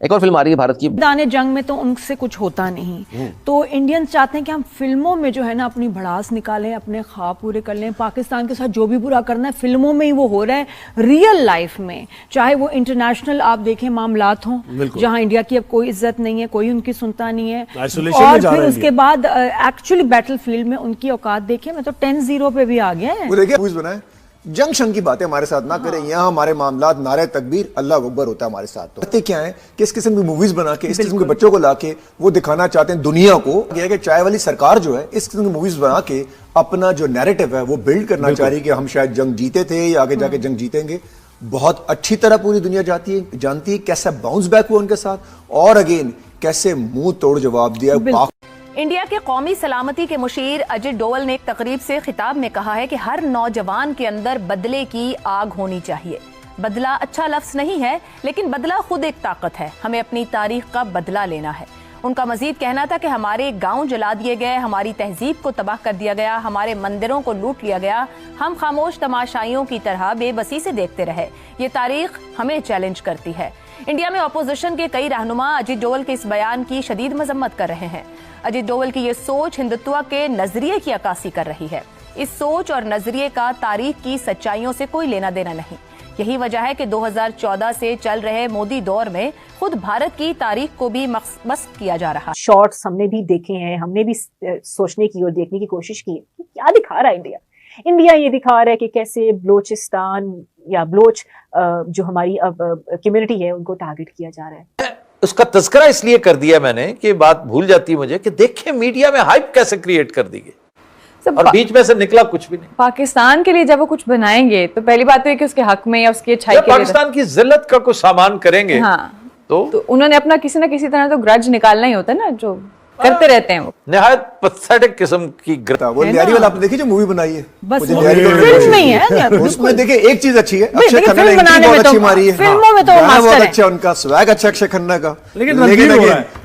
एक और फिल्म आ रही है भारत की, मैदान जंग में तो उनसे कुछ होता नहीं, तो इंडियंस चाहते हैं कि हम फिल्मों में जो है ना अपनी भड़ास निकालें, अपने ख्वाब पूरे कर लें। पाकिस्तान के साथ जो भी बुरा करना है फिल्मों में ही वो हो रहा है। रियल लाइफ में चाहे वो इंटरनेशनल आप देखें मामलात हों जहां इंडिया की अब कोई इज्जत नहीं है, कोई उनकी सुनता नहीं है, और फिर उसके बाद एक्चुअली बैटल फील्ड में उनकी औकात देखें। मैं तो 10-0 पे भी आ गया है। जंग शंग की बातें हमारे साथ ना करें, यहाँ हमारे मामलात नारे तकबीर अल्लाह अकबर होता है हमारे साथ। तो कहते क्या है कि इस किस्म की मूवीज बना के इस किस्म के बच्चों को लाके वो दिखाना चाहते हैं दुनिया को कि चाय वाली सरकार जो है इस किस्म की मूवीज बना के अपना जो नैरेटिव है वो बिल्ड करना चाह रही है कि हम शायद जंग जीते थे या आगे जाके जंग जीतेंगे। बहुत अच्छी तरह पूरी दुनिया जानती है कैसा बाउंस बैक हुआ उनके साथ, और अगेन कैसे मुंह तोड़ जवाब दिया। इंडिया के कौमी सलामती के मुशीर अजित डोवल ने एक तकरीब से खिताब में कहा है कि हर नौजवान के अंदर बदले की आग होनी चाहिए। बदला अच्छा लफ्ज नहीं है, लेकिन बदला खुद एक ताकत है। हमें अपनी तारीख का बदला लेना है। उनका मजीद कहना था कि हमारे गांव जला दिए गए, हमारी तहजीब को तबाह कर दिया गया, हमारे मंदिरों को लूट लिया गया। हम खामोश तमाशाइयों की तरह बेबसी से देखते रहे। ये तारीख हमें चैलेंज करती है। इंडिया में अपोजिशन के कई रहनुमा अजित डोवल के इस बयान की शदीद मजम्मत कर रहे हैं। अजित डोवल की ये सोच हिंदुत्व के नजरिए की अक्कासी कर रही है। इस सोच और नजरिए का तारीख की सच्चाइयों से कोई लेना देना नहीं। यही वजह है कि 2014 से चल रहे मोदी दौर में खुद भारत की तारीख को भी मस्त किया जा रहा है। शॉर्ट्स हमने भी देखे हैं, हमने भी सोचने की और देखने की कोशिश की है क्या दिखा रहा है इंडिया। इंडिया ये दिखा रहा है कि कैसे बलोचिस्तान या बलोच जो हमारी कम्युनिटी है उनको टारगेट किया जा रहा है। उसका तस्करा इसलिए कर दिया मैंने कि बात भूल जाती है मुझे कि देखें मीडिया में हाइप कैसे क्रिएट कर दी गई और बीच में से निकला कुछ भी नहीं। पाकिस्तान के लिए जब वो कुछ बनाएंगे तो पहली बात तो है कि उसके हक में या उसकी अच्छाई के लिए पाकिस्तान की जिल्लत का कुछ सामान करेंगे। हाँ, तो उन्होंने अपना किसी ना किसी तरह तो ग्रज निकालना ही होता है ना, जो करते रहते हैं वो। निहायत पथेटिक किस्म की वो न्यारी वाला आपने देखी जो मूवी बनाई है, बस फिल्म नहीं है उसमें देखिए एक चीज अच्छी है, अक्षय खन्ना ने एंट्री बहुत अच्छी मारी है, फिल्मों में तो बहुत अच्छा उनका स्वैग अच्छा अक्षय खन्ना का। लेकिन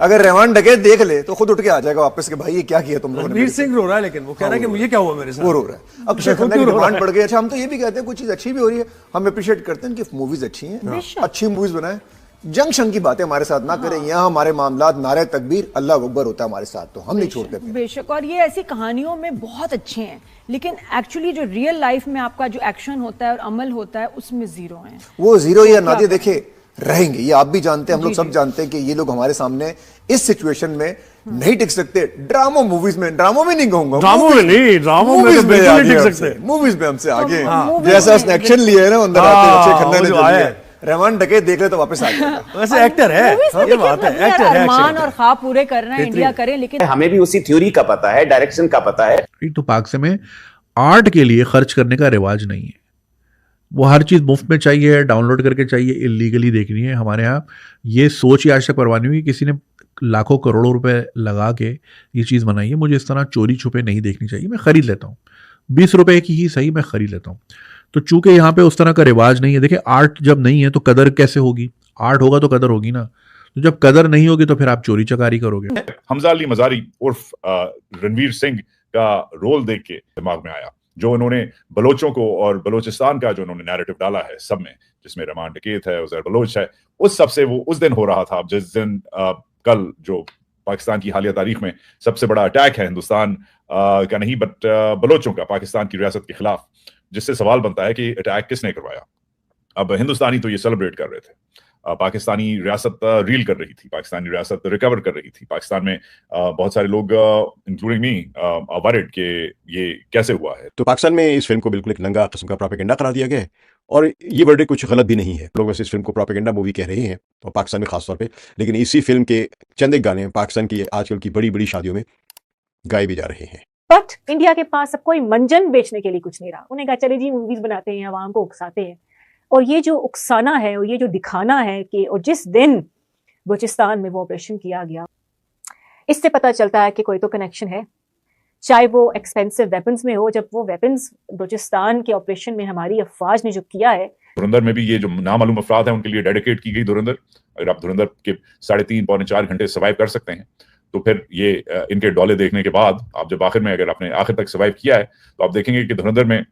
अगर रहमान डकैत देख ले तो खुद उठ के आ जाएगा वापस के भाई ये क्या किया तुम लोगों ने। रणवीर सिंह रो रहा है, लेकिन वो कह रहा है कि मुझे क्या हुआ मेरे साथ, वो रो रहा है। अक्षय खन्ना की डिमांड बढ़ गई। अच्छा हम तो ये भी कहते हैं कुछ चीज अच्छी भी हो रही है, हम अप्रिशिएट करते हैं कि मूवीज अच्छी हैं, अच्छी मूवीज बनाए। जंग शंग की बातें हमारे साथ ना करें, यहाँ हमारे मामलात नारे तकबीर अल्लाह अकबर होता है हमारे साथ, तो हम नहीं छोड़ते। बेशक, और ये ऐसी कहानियों में बहुत अच्छे हैं, लेकिन एक्चुअली जो रियल लाइफ में आपका जो एक्शन होता है और अमल होता है उसमें जीरो है। वो जीरो या नादिया देखे रहेंगे, ये आप भी जानते हैं, हम लोग सब जानते हैं कि ये लोग हमारे सामने इस सिचुएशन में नहीं टिक सकते। ड्रामा मूवीज में, ड्रामो में नहीं कहूंगा, ड्रामो में नहीं, ड्रामो में तो बिल्कुल नहीं टिक सकते। मूवीज में हमसे आगे जैसा उसने एक्शन लिया है ना अंदर आते अक्षय खन्ना ने जो लिया, रहमान डकैत देख ले तो वापस आ जाएगा। वैसे एक्टर है, ये बात है, एक्टर है। अरमान और ख्वाब पूरे करना है इंडिया करे, लेकिन हमें भी उसी थ्योरी का पता है, डायरेक्शन का पता है। तो पाक से में आर्ट के लिए खर्च करने का रिवाज नहीं है। वो हर चीज़ मुफ्त में चाहिए, डाउनलोड करके चाहिए, इलीगली देखनी है। हमारे यहाँ ये सोच ही आज तक परवानी हुई, किसी ने लाखों करोड़ों रुपए लगा के ये चीज़ बनाई है। मुझे इस तरह चोरी छुपे नहीं देखनी चाहिए। मैं खरीद लेता हूँ, 20 रुपए की ही सही, मैं खरीद लेता हूँ। तो चूंकि यहाँ पे उस तरह का रिवाज नहीं है, देखिए आर्ट जब नहीं है तो कदर कैसे होगी? आर्ट होगा तो कदर होगी ना। तो जब कदर नहीं होगी तो फिर आप चोरी चकारी करोगे। हमजा अली मजारी उर्फ रणवीर सिंह का रोल देख के दिमाग में आया, जो उन्होंने बलोचों को और बलोचिस्तान का जो उन्होंने नैरेटिव डाला है सब में, जिसमें रहमान डकैत है, उज़ैर बलोच है, उस सबसे वो उस दिन हो रहा था जिस दिन कल जो पाकिस्तान की हालिया तारीख में सबसे बड़ा अटैक है हिंदुस्तान का नहीं बट बलोचों का पाकिस्तान की रियासत के खिलाफ, जिससे सवाल बनता है कि अटैक किसने करवाया। अब हिंदुस्तानी तो ये सेलिब्रेट कर रहे थे, पाकिस्तानी रियासत रील कर रही थी, पाकिस्तानी रियासत रिकवर कर रही थी। पाकिस्तान में बहुत सारे लोग इंक्लूडिंग मी वरिड के ये कैसे हुआ है। तो पाकिस्तान में इस फिल्म को बिल्कुल एक नंगा किस्म का प्रोपेगेंडा करार दिया गया है, और ये वर्डिक्ट कुछ गलत भी नहीं है। लोग वैसे इस फिल्म को प्रोपेगेंडा मूवी कह रहे हैं, और पाकिस्तान में खासतौर पे, लेकिन इसी फिल्म के चंद एक गाने पाकिस्तान की आजकल की बड़ी बड़ी शादियों में गाए भी जा रहे हैं। बट इंडिया के पास अब कोई मंजन बेचने के लिए कुछ नहीं रहा। उन्हें कहा चले जी मूवीज बनाते हैं, आवाम को उकसाते हैं, और ये जो उकसाना है और ये जो दिखाना है कि और जिस दिन बलूचिस्तान में वो ऑपरेशन किया गया, इससे पता चलता है कि कोई तो कनेक्शन है, चाहे वो एक्सपेंसिव वेपन्स में हो। जब वो वेपन्स बलूचिस्तान के ऑपरेशन में हमारी अफवाज ने जो किया है, धुरंधर में भी ये जो नामालूम अफराद हैं उनके लिए डेडिकेट की गई धुरंधर। अगर आप धुरंधर के 3.5 पौने 4 घंटे सर्वाइव कर सकते हैं तो फिर ये इनके डोले देखने के बाद आप जब आखिर में अगर आपने आखिर तक सर्वाइव किया है तो आप देखेंगे कि धुरंधर में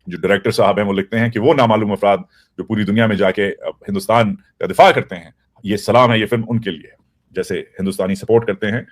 जो डायरेक्टर साहब हैं वो लिखते हैं कि वो नामालूम अफराद जो पूरी दुनिया में जाके हिंदुस्तान का दिफा करते हैं, ये सलाम है, ये फिल्म उनके लिए है। जैसे हिंदुस्तानी सपोर्ट करते हैं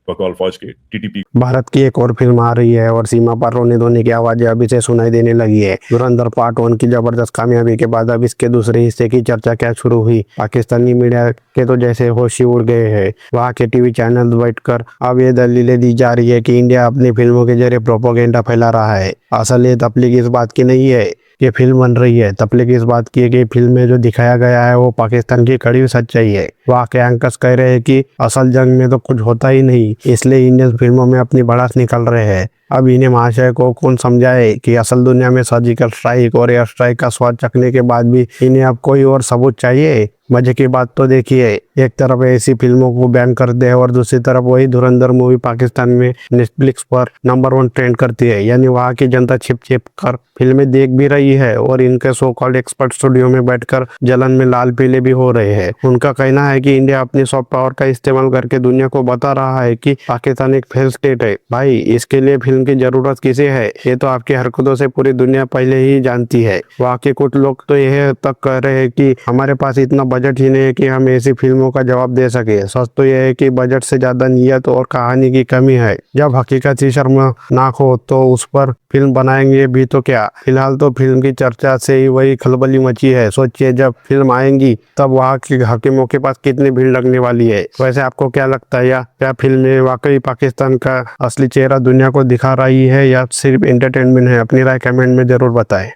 बकौल फौज के टीटीपी। भारत की एक और फिल्म आ रही है और सीमा पर रोने धोने की आवाजें अभी से सुनाई देने लगी है। धुरंधर पार्ट 1 की जबरदस्त कामयाबी के बाद अब इसके दूसरे हिस्से की चर्चा क्या शुरू हुई। पाकिस्तानी मीडिया के तो जैसे होश ही उड़ गए हैं। वहाँ के टीवी चैनल बैठकर अब ये दलीलें दी जा रही है कि इंडिया अपनी फिल्मों के जरिए प्रोपेगेंडा फैला रहा है। असल ये तबलीग इस बात की नहीं है कि फिल्म बन रही है, तबलीग इस बात की है कि फिल्म में जो दिखाया गया है वो पाकिस्तान की कड़ी सच्चाई है। वहाँ के एंकर्स कह रहे हैं कि असल जंग में तो कुछ होता ही नहीं, इसलिए इंडियन फिल्मों में अपनी भड़ास निकल रहे हैं। अब इन्हें महाशय को कौन समझाए कि असल दुनिया में सर्जिकल स्ट्राइक और एयर स्ट्राइक का स्वाद चखने के बाद भी इन्हें अब कोई और सबूत चाहिए। मजे की बात तो देखिए, एक तरफ ऐसी फिल्मों को बैन करते हैं और दूसरी तरफ वही धुरंधर मूवी पाकिस्तान में नेटफ्लिक्स पर नंबर 1 ट्रेंड करती है। यानी वहाँ की जनता छिप छिप कर फिल्में देख भी रही है और इनके सो कॉल्ड एक्सपर्ट स्टूडियो में बैठकर जलन में लाल पीले भी हो रहे हैं। उनका कहना है कि इंडिया अपनी सॉफ्ट पावर का इस्तेमाल करके दुनिया को बता रहा है कि पाकिस्तान एक फेल स्टेट है। भाई, इसके लिए फिल्म की जरूरत किसे है? ये तो आपकी हरकतों से पूरी दुनिया पहले ही जानती है। वहाँ के कुछ लोग तो यह तक कह रहे हैं कि हमारे पास इतना बजट ही नहीं है कि हम ऐसी फिल्मों का जवाब दे सके। सच तो यह है कि बजट से ज्यादा नियत और कहानी की कमी है। जब हकीकत ही शर्मनाक हो तो उस पर फिल्म बनाएंगे भी तो क्या। फिलहाल तो फिल्म की चर्चा से ही वही खलबली मची है। सोचिए जब फिल्म आएंगी तब वहाँ के हकीमों के पास कितनी भीड़ लगने वाली है। वैसे आपको क्या लगता है, या क्या फिल्म में वाकई पाकिस्तान का असली चेहरा दुनिया को दिखा रही है या सिर्फ एंटरटेनमेंट है? अपनी राय कमेंट में जरूर बताएं।